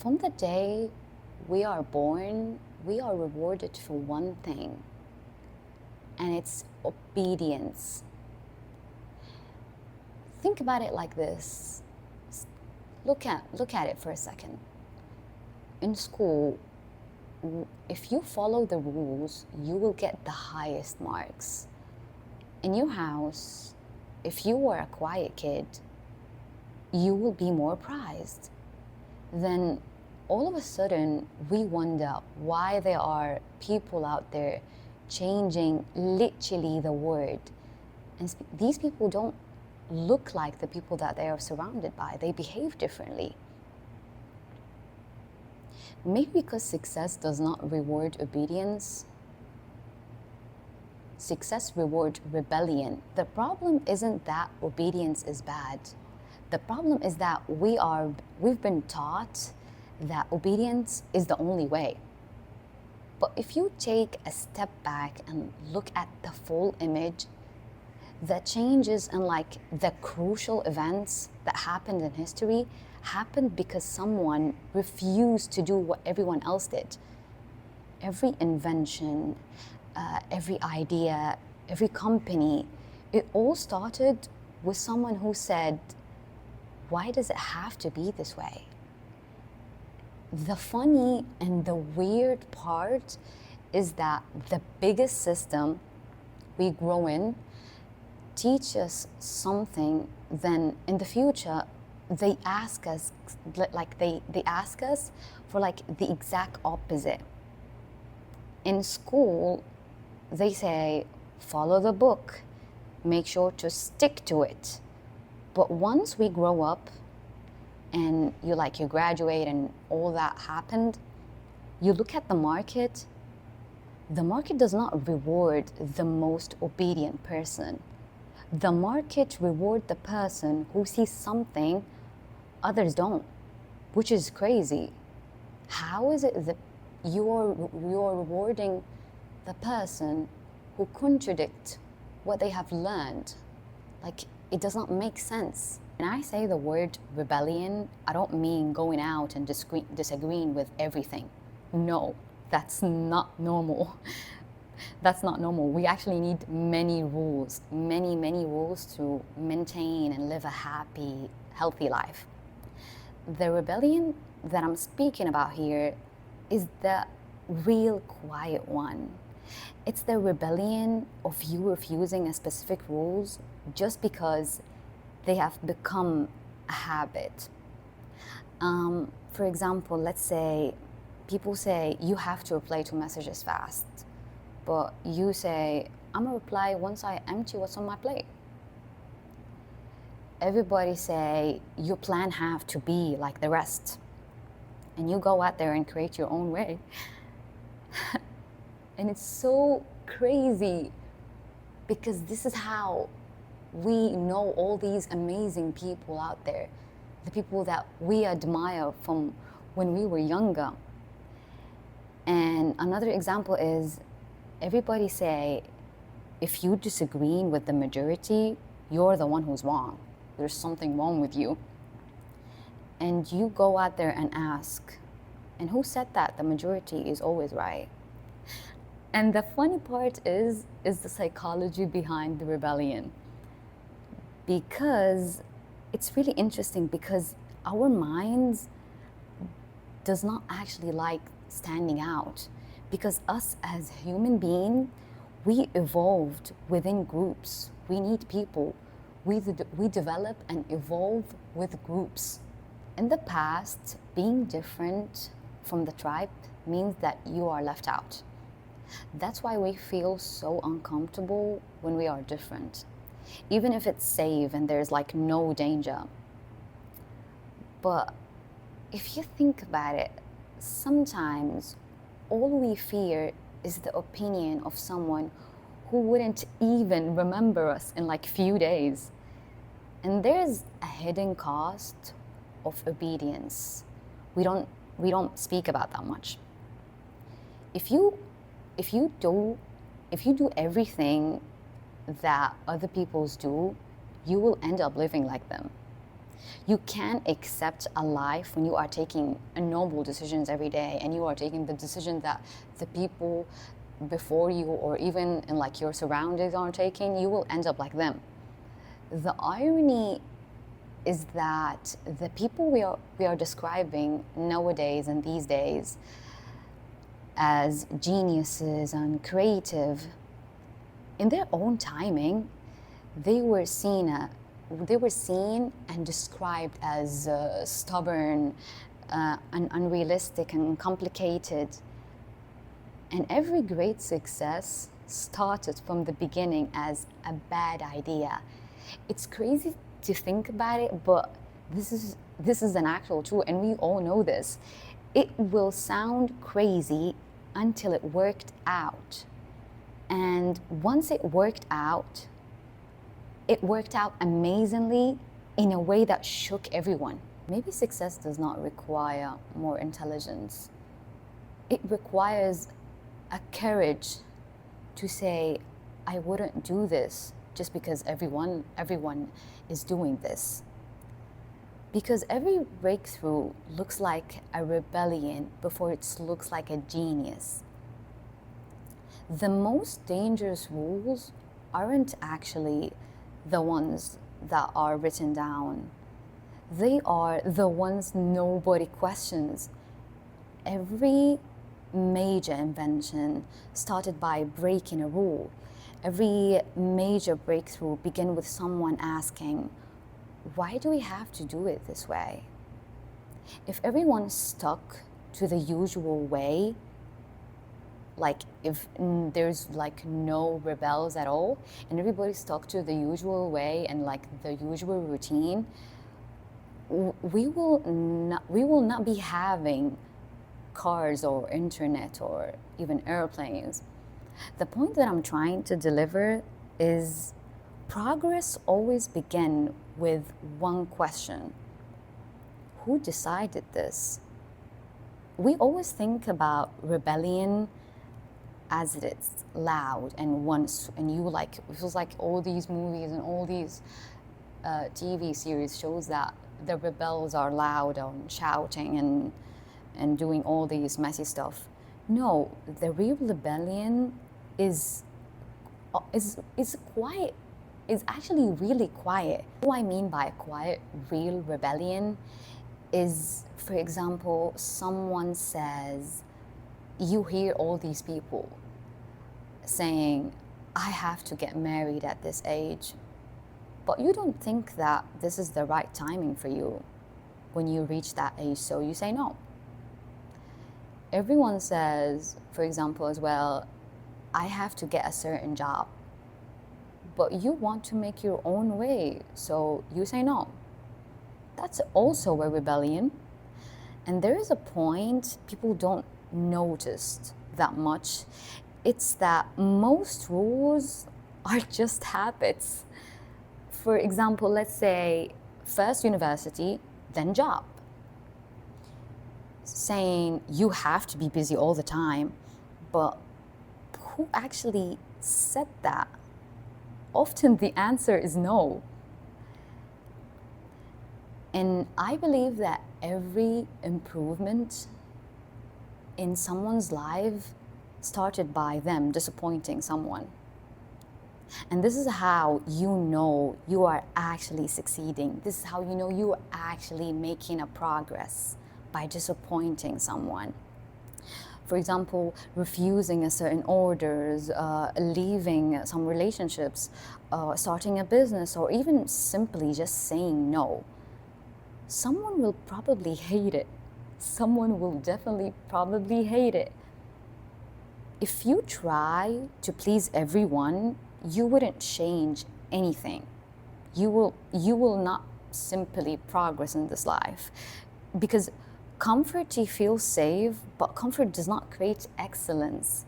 From the day we are born, we are rewarded for one thing, and it's obedience. Think about it like this. Look at it for a second. In school, if you follow the rules, you will get the highest marks. In your house, if you were a quiet kid, you will be more prized. Then all of a sudden, we wonder why there are people out there changing literally the word. And these people don't look like the people that they are surrounded by. They behave differently. Maybe because success does not reward obedience. Success rewards rebellion. The problem isn't that obedience is bad. The problem is that we've been taught that obedience is the only way. But if you take a step back and look at the full image, the changes and the crucial events that happened in history happened because someone refused to do what everyone else did. Every invention, every idea, every company, it all started with someone who said, why does it have to be this way? The funny and the weird part is that the biggest system we grow in teach us something, then in the future they ask us they ask us for the exact opposite. In school, they say follow the book, make sure to stick to it. But once we grow up and you graduate and all that happened, you look at the market does not reward the most obedient person. The market rewards the person who sees something others don't, which is crazy. How is it that you're rewarding the person who contradicts what they have learned? It does not make sense. When I say the word rebellion, I don't mean going out and disagreeing with everything. No, that's not normal. That's not normal. We actually need many rules to maintain and live a happy, healthy life. The rebellion that I'm speaking about here is the real quiet one. It's the rebellion of you refusing a specific rules just because they have become a habit. For example, let's say people say you have to reply to messages fast, but you say, I'm gonna reply once I empty what's on my plate. Everybody say your plan have to be like the rest, and you go out there and create your own way. And it's so crazy because this is how we know all these amazing people out there, the people that we admire from when we were younger. And another example is everybody say, if you disagree with the majority, you're the one who's wrong. There's something wrong with you. And you go out there and ask, and who said that the majority is always right? And the funny part is the psychology behind the rebellion. Because it's really interesting because our minds does not actually like standing out. Because us as human beings, we evolved within groups. We need people. We develop and evolve with groups. In the past, being different from the tribe means that you are left out. That's why we feel so uncomfortable when we are different, even if it's safe and there's no danger. But if you think about it, sometimes all we fear is the opinion of someone who wouldn't even remember us in few days. And there's a hidden cost of obedience. We don't speak about that much. If you do everything that other people's do, you will end up living like them. You can't accept a life when you are taking noble decisions every day and you are taking the decision that the people before you or even in like your surroundings are taking. You will end up like them. The irony is that the people we are describing nowadays and these days as geniuses and creative, in their own timing, they were seen and described as stubborn and unrealistic and complicated. And every great success started from the beginning as a bad idea. It's crazy to think about it, but this is an actual truth, and we all know this. It will sound crazy until it worked out. And once it worked out amazingly in a way that shook everyone. Maybe success does not require more intelligence. It requires a courage to say, I wouldn't do this just because everyone is doing this. Because every breakthrough looks like a rebellion before it looks like a genius. The most dangerous rules aren't actually the ones that are written down. They are the ones nobody questions. Every major invention started by breaking a rule. Every major breakthrough began with someone asking, why do we have to do it this way? If everyone stuck to the usual way, like if there's like no rebels at all and everybody stuck to the usual way and like the usual routine, we will not be having cars or internet or even airplanes. The point that I'm trying to deliver is progress always begins with one question. Who decided this? We always think about rebellion as it's loud and once, and you like, it feels like all these movies and all these TV series shows that the rebels are loud and shouting and doing all these messy stuff. No, the real rebellion is quiet. Is actually really quiet. What I mean by quiet, real rebellion is, for example, someone says, you hear all these people saying, I have to get married at this age, but you don't think that this is the right timing for you when you reach that age, so you say no. Everyone says, for example, as well, I have to get a certain job, but you want to make your own way, so you say no. That's also a rebellion. And there is a point people don't notice that much. It's that most rules are just habits. For example, let's say first university, then job. Saying you have to be busy all the time, but who actually said that? Often the answer is no. And I believe that every improvement in someone's life started by them disappointing someone. And this is how you know you are actually succeeding. This is how you know you are actually making a progress, by disappointing someone. For example, refusing a certain orders, leaving some relationships, starting a business, or even simply just saying no. Someone will probably hate it. Someone will definitely probably hate it. If you try to please everyone, you wouldn't change anything. You will not simply progress in this life, because comfort, you feel safe, but comfort does not create excellence.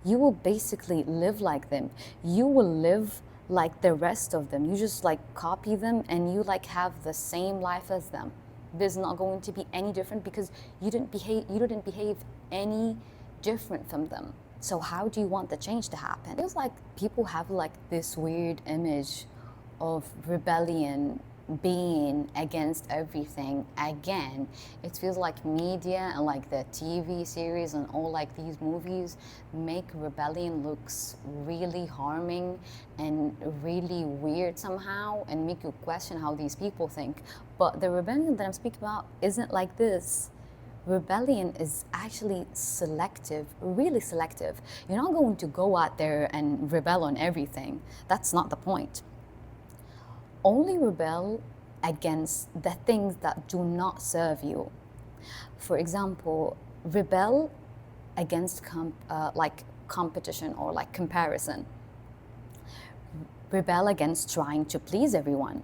You will basically live like them. You will live like the rest of them. You just like copy them and you like have the same life as them. There's not going to be any different because you didn't behave any different from them. So how do you want the change to happen? It feels like people have like this weird image of rebellion being against everything again. It feels like media and like the TV series and all like these movies make rebellion looks really harming and really weird somehow, and make you question how these people think. But the rebellion that I'm speaking about isn't like this. Rebellion is actually selective, really selective. You're not going to go out there and rebel on everything. That's not the point. Only rebel against the things that do not serve you. For example, rebel against like competition or like comparison. Rebel against trying to please everyone.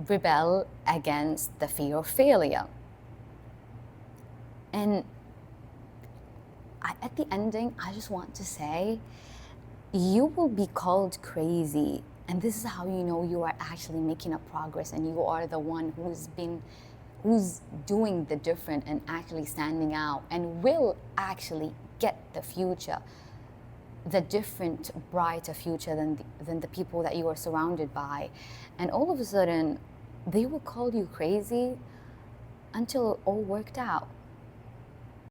Rebel against the fear of failure. And at the ending, I just want to say, you will be called crazy. And this is how you know you are actually making a progress and you are the one who's doing the different and actually standing out and will actually get the future, the different, brighter future than the people that you are surrounded by. And all of a sudden, they will call you crazy until it all worked out.